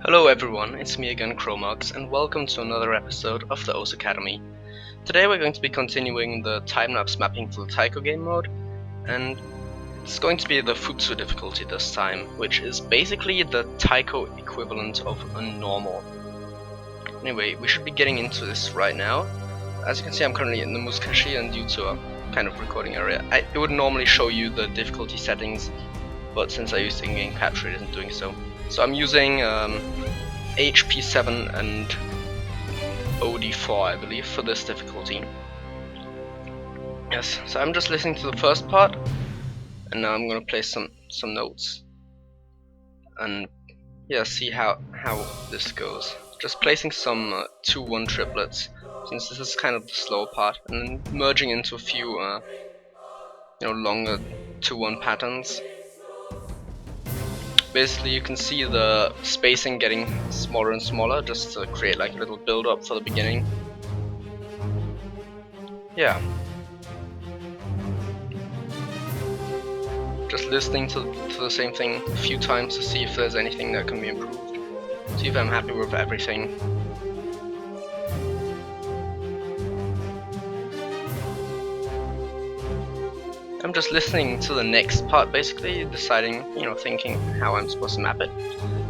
Hello everyone, it's me again Chromoxx, and welcome to another episode of the OS Academy. Today we're going to be continuing the time-lapse mapping for the taiko game mode, and it's going to be the Futsuu difficulty this time, which is basically the taiko equivalent of a normal. Anyway, we should be getting into this right now. As you can see, I'm currently in the Muskashi, and due to a kind of recording area, it would normally show you the difficulty settings, but since I used in-game capture, it isn't doing so. So I'm using HP7 and OD4, I believe, for this difficulty. Yes, so I'm just listening to the first part, and now I'm gonna play some notes, and yeah, see how this goes. Just placing some 2-1 triplets, since this is kind of the slow part, and then merging into a few longer 2-1 patterns. Basically, you can see the spacing getting smaller and smaller, just to create like a little build up for the beginning. Yeah. Just listening to the same thing a few times to see if there's anything that can be improved. See if I'm happy with everything. I'm just listening to the next part, basically, deciding, thinking how I'm supposed to map it.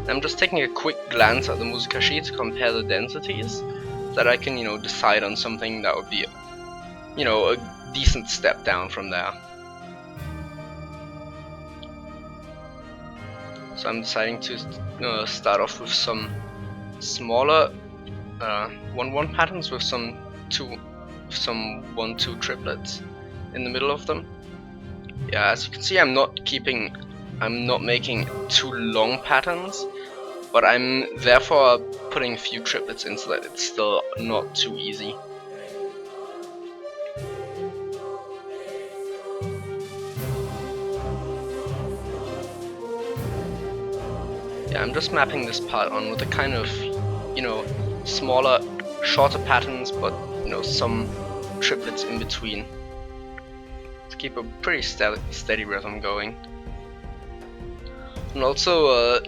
I'm just taking a quick glance at the Muskashi to compare the densities, so that I can, decide on something that would be, a decent step down from there. So I'm deciding to start off with some smaller 1-1 patterns with some 1-2 triplets in the middle of them. Yeah, as you can see, I'm not making too long patterns, but I'm therefore putting a few triplets in so that it's still not too easy. Yeah, I'm just mapping this part on with a kind of, smaller, shorter patterns, but, some triplets in between. Keep a pretty steady rhythm going, and also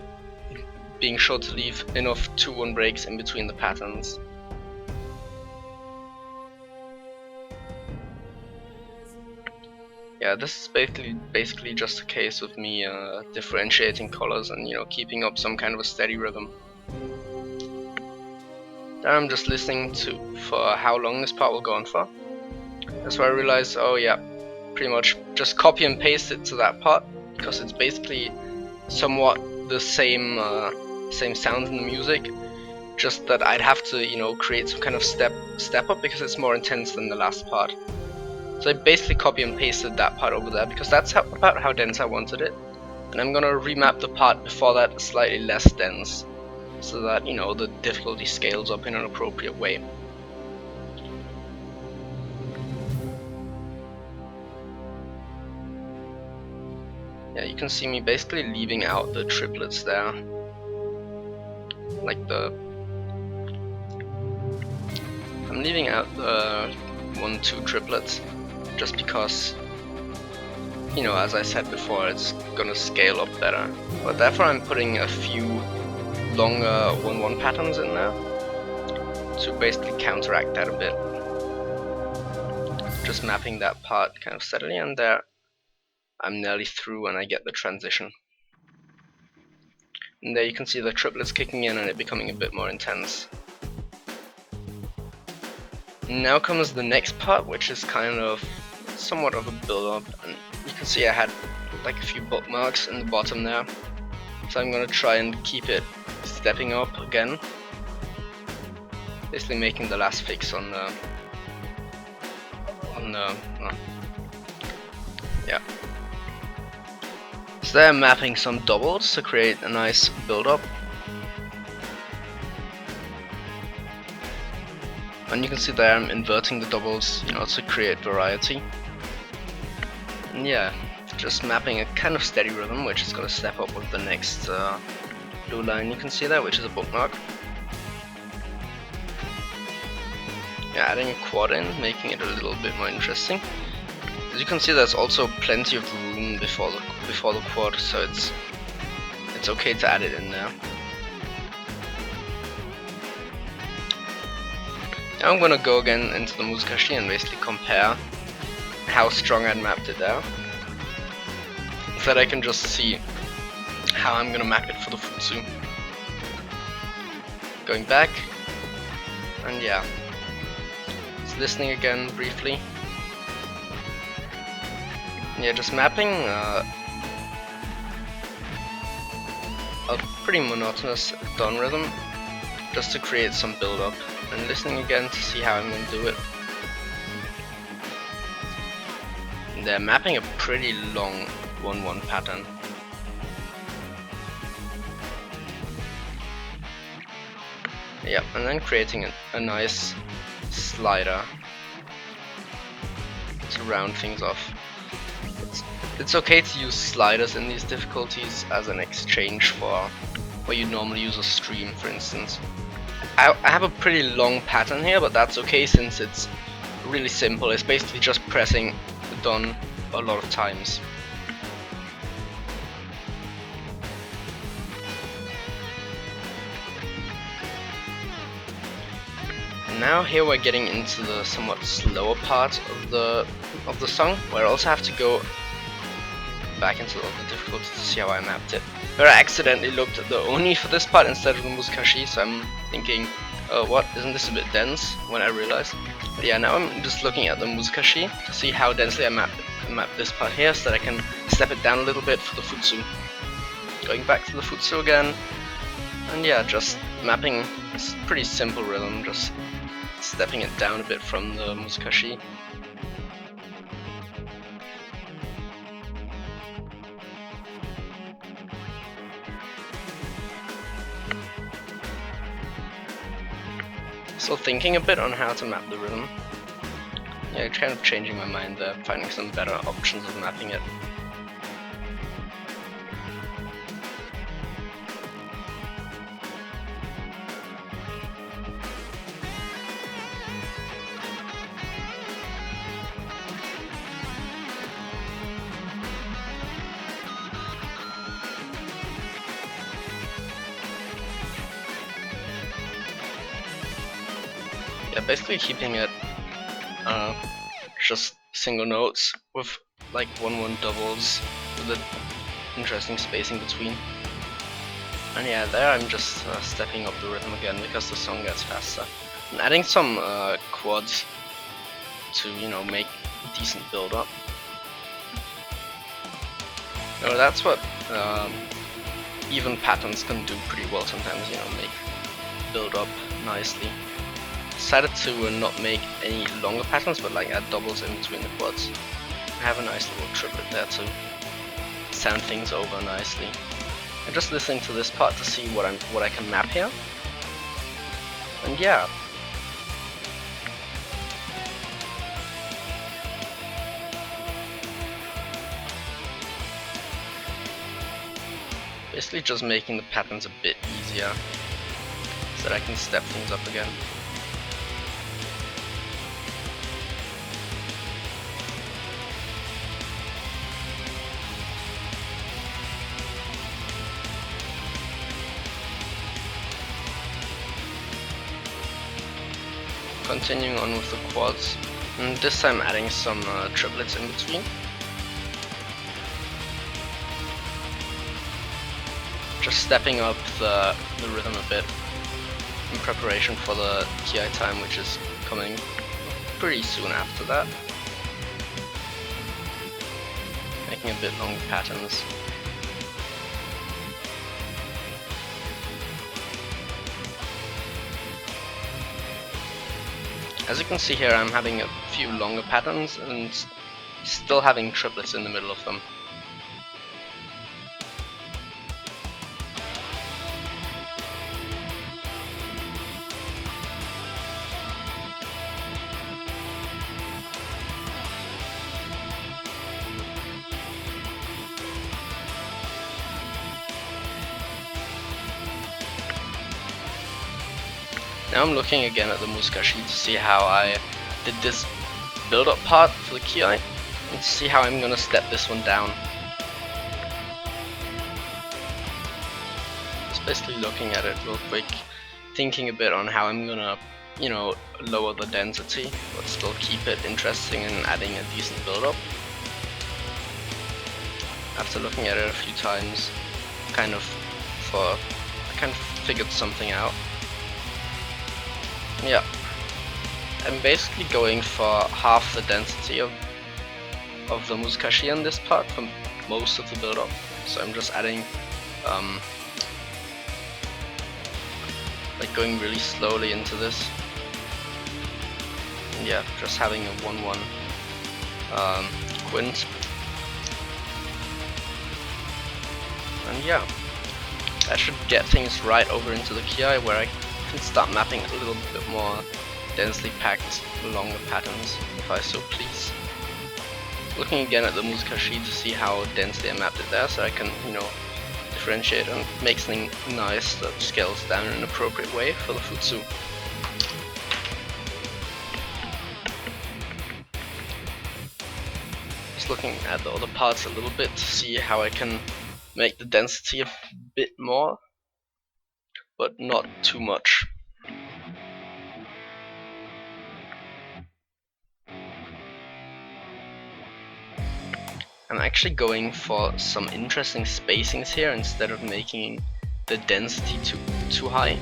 being sure to leave enough 2-1 breaks in between the patterns. Yeah, this is basically just a case of me differentiating colors and keeping up some kind of a steady rhythm. Then I'm just listening for how long this part will go on for. That's where I realized, oh yeah, pretty much just copy and paste it to that part, because it's basically somewhat the same sounds in the music, just that I'd have to create some kind of step up because it's more intense than the last part. So I basically copy and pasted that part over there because that's about how dense I wanted it, and I'm gonna remap the part before that slightly less dense, so that the difficulty scales up in an appropriate way. Yeah, you can see me basically leaving out the triplets there, like I'm leaving out the 1-2 triplets, just because, as I said before, it's gonna scale up better. But therefore I'm putting a few longer 1-1 patterns in there to basically counteract that a bit. Just mapping that part kind of steadily, and there I'm nearly through and I get the transition. And there you can see the triplets kicking in and it becoming a bit more intense. And now comes the next part, which is kind of somewhat of a build-up, and you can see I had like a few bookmarks in the bottom there, so I'm gonna try and keep it stepping up again, basically making the last fix on the yeah. So there I'm mapping some doubles to create a nice build-up, and you can see there I'm inverting the doubles, to create variety. And yeah, just mapping a kind of steady rhythm, which is going to step up with the next blue line you can see there, which is a bookmark. Yeah, adding a quad in, making it a little bit more interesting. As you can see, there's also plenty of room before the quad, so it's okay to add it in there. Now I'm gonna go again into the Muzukashi and basically compare how strong I'd mapped it there, so that I can just see how I'm gonna map it for the Futsuu. Going back, and yeah, just listening again briefly. Yeah, just mapping a pretty monotonous done rhythm, just to create some build up, and listening again to see how I'm gonna do it. And they're mapping a pretty long 1-1 pattern. Yep, and then creating a nice slider to round things off. It's okay to use sliders in these difficulties as an exchange for where you normally use a stream, for instance. I have a pretty long pattern here, but that's okay since it's really simple. It's basically just pressing the done a lot of times. Now here we're getting into the somewhat slower part of the song, where I also have to go back into all the difficulty to see how I mapped it. Where I accidentally looked at the Oni for this part instead of the Muzukashi, so I'm thinking, oh what, isn't this a bit dense, when I realized. But yeah, now I'm just looking at the Muzukashi to see how densely I mapped this part here, so that I can step it down a little bit for the Futsuu. Going back to the Futsuu again, and yeah, just mapping this pretty simple rhythm, just stepping it down a bit from the Muzukashi. Still thinking a bit on how to map the rhythm. Yeah, kind of changing my mind there, finding some better options of mapping it. Yeah, basically keeping it just single notes with like 1-1 doubles with an interesting spacing between. And yeah, there I'm just stepping up the rhythm again because the song gets faster. And adding some quads to, you know, make a decent build up. No, that's what even patterns can do pretty well sometimes, you know, make build up nicely. Decided to not make any longer patterns, but like add doubles in between the quads. I have a nice little triplet there to sound things over nicely. I'm just listening to this part to see what I can map here. And yeah. Basically just making the patterns a bit easier so that I can step things up again. Continuing on with the quads, and this time adding some triplets in between. Just stepping up the rhythm a bit in preparation for the Kiai time, which is coming pretty soon after that. Making a bit longer patterns. As you can see here, I'm having a few longer patterns and still having triplets in the middle of them. Now I'm looking again at the Muzukashi to see how I did this build-up part for the Kiai, and to see how I'm gonna step this one down. Just basically looking at it real quick, thinking a bit on how I'm gonna you know, lower the density, but still keep it interesting and adding a decent build-up. After looking at it a few times, I kind of figured something out. Yeah, I'm basically going for half the density of the Muzukashi in this part for most of the build-up. So I'm just adding, like going really slowly into this. And yeah, just having a 1-1 quint. And yeah, that should get things right over into the Kiai, where I can start mapping a little bit more densely packed longer patterns, if I so please. Looking again at the Muzukashi to see how densely I mapped it there, so I can, you know, differentiate and make something nice that scales down in an appropriate way for the Futsuu. Just looking at the other parts a little bit to see how I can make the density a bit more, but not too much. I'm actually going for some interesting spacings here instead of making the density too high.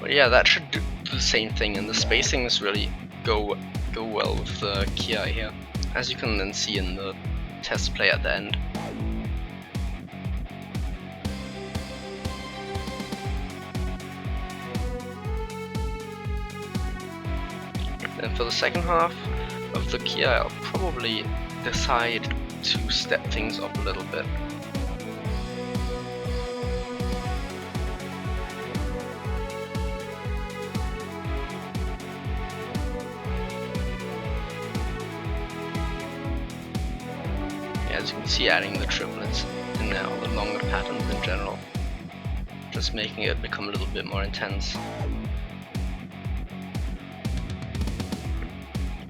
But yeah, that should do the same thing, and the spacings really go well with the Kiai here, as you can then see in the test play at the end. Then for the second half of the Kiai, I'll probably decide to step things up a little bit. As you can see, adding the triplets and now the longer patterns in general, just making it become a little bit more intense.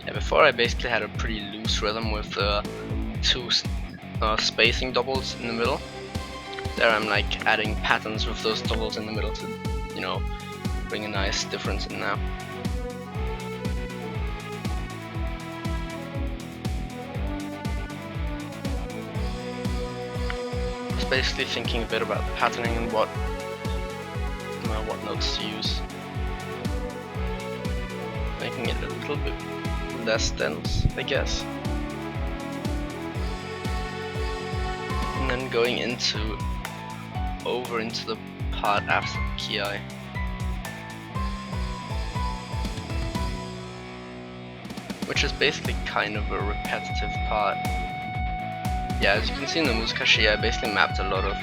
Yeah, before I basically had a pretty loose rhythm with the two spacing doubles in the middle. There I'm like adding patterns with those doubles in the middle to, you know, bring a nice difference in now. Basically thinking a bit about the patterning and what notes to use, making it a little bit less dense, I guess, and then going over into the part after the Kiai. Which is basically kind of a repetitive part. Yeah, as you can see in the Muzukashi, I basically mapped a lot of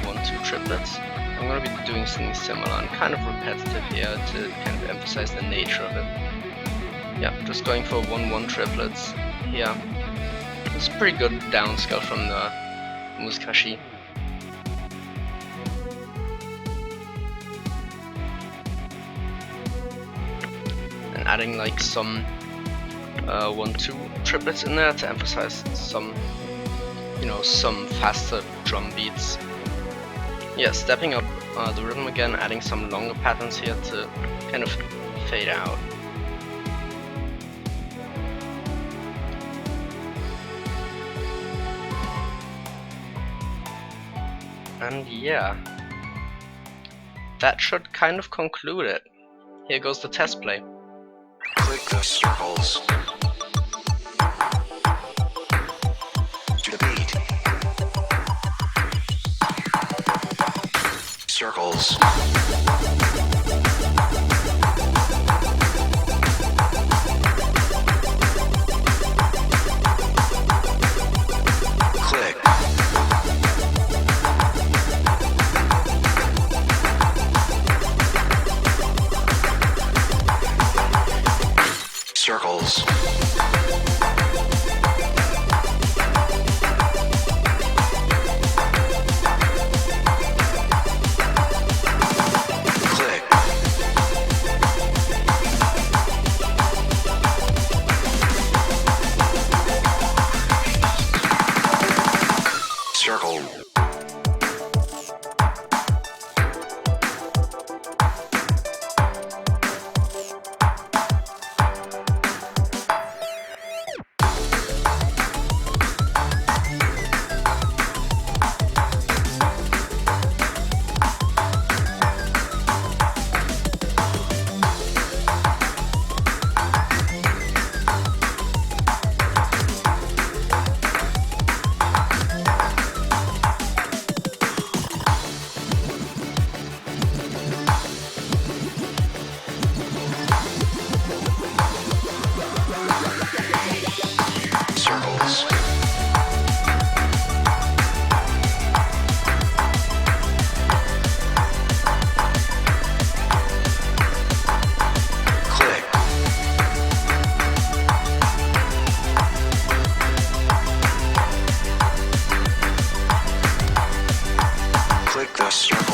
1-2 triplets. I'm going to be doing something similar and kind of repetitive here to kind of emphasize the nature of it. Yeah, just going for 1-1 triplets here. It's a pretty good downscale from the Muzukashi. And adding like some 1-2 triplets in there to emphasize some, you know, some faster drum beats. Yeah, stepping up the rhythm again, adding some longer patterns here to kind of fade out. And yeah, that should kind of conclude it. Here goes the test play. Click the circles to the beat. Circles. Click. Circles. Click. Circle. the circles.